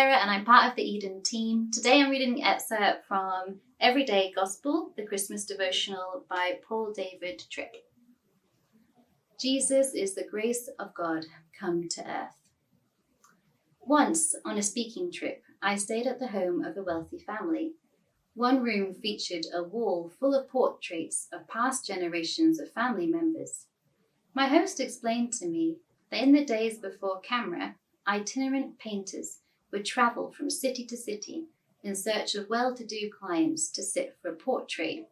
Sarah and I'm part of the Eden team. Today I'm reading an excerpt from Everyday Gospel, the Christmas Devotional by Paul David Tripp. Jesus is the grace of God come to earth. Once, on a speaking trip, I stayed at the home of a wealthy family. One room featured a wall full of portraits of past generations of family members. My host explained to me that in the days before camera, itinerant painters would travel from city to city in search of well-to-do clients to sit for a portrait.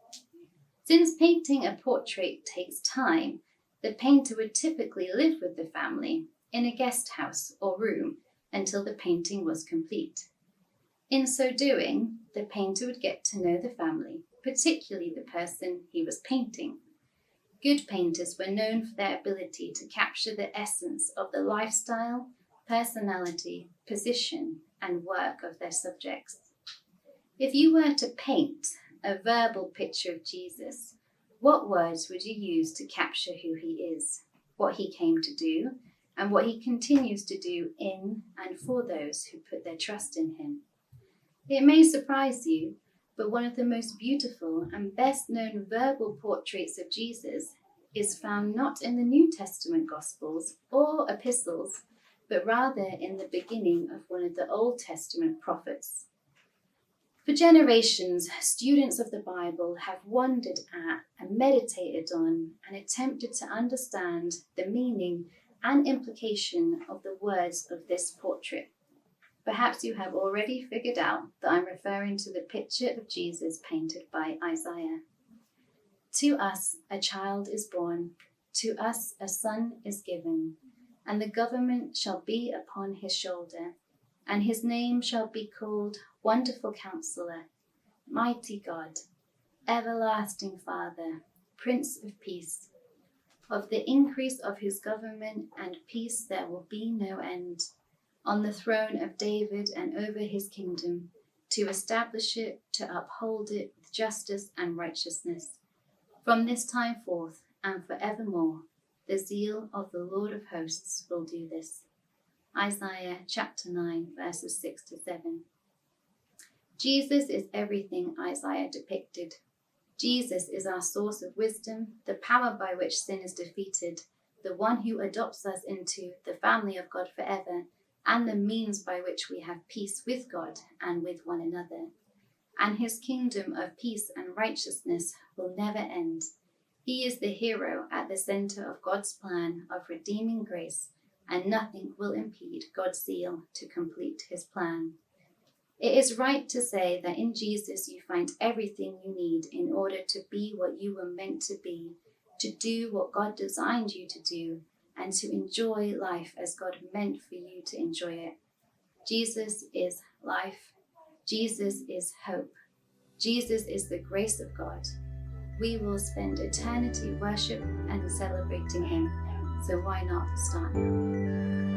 Since painting a portrait takes time, the painter would typically live with the family in a guest house or room until the painting was complete. In so doing, the painter would get to know the family, particularly the person he was painting. Good painters were known for their ability to capture the essence of the lifestyle, personality, position, and work of their subjects. If you were to paint a verbal picture of Jesus, what words would you use to capture who he is, what he came to do, and what he continues to do in and for those who put their trust in him? It may surprise you, but one of the most beautiful and best known verbal portraits of Jesus is found not in the New Testament Gospels or epistles, but rather in the beginning of one of the Old Testament prophets. For generations, students of the Bible have wondered at and meditated on and attempted to understand the meaning and implication of the words of this portrait. Perhaps you have already figured out that I'm referring to the picture of Jesus painted by Isaiah. To us a child is born, to us a son is given, and the government shall be upon his shoulder, and his name shall be called Wonderful Counselor, Mighty God, Everlasting Father, Prince of Peace. Of the increase of his government and peace there will be no end, on the throne of David and over his kingdom, to establish it, to uphold it with justice and righteousness. From this time forth and forevermore, the zeal of the Lord of hosts will do this. Isaiah chapter 9, verses 6 to 7. Jesus is everything Isaiah depicted. Jesus is our source of wisdom, the power by which sin is defeated, the one who adopts us into the family of God forever, and the means by which we have peace with God and with one another. And his kingdom of peace and righteousness will never end. He is the hero at the center of God's plan of redeeming grace, and nothing will impede God's zeal to complete his plan. It is right to say that in Jesus you find everything you need in order to be what you were meant to be, to do what God designed you to do, and to enjoy life as God meant for you to enjoy it. Jesus is life. Jesus is hope. Jesus is the grace of God. We will spend eternity worship and celebrating him, so why not start now?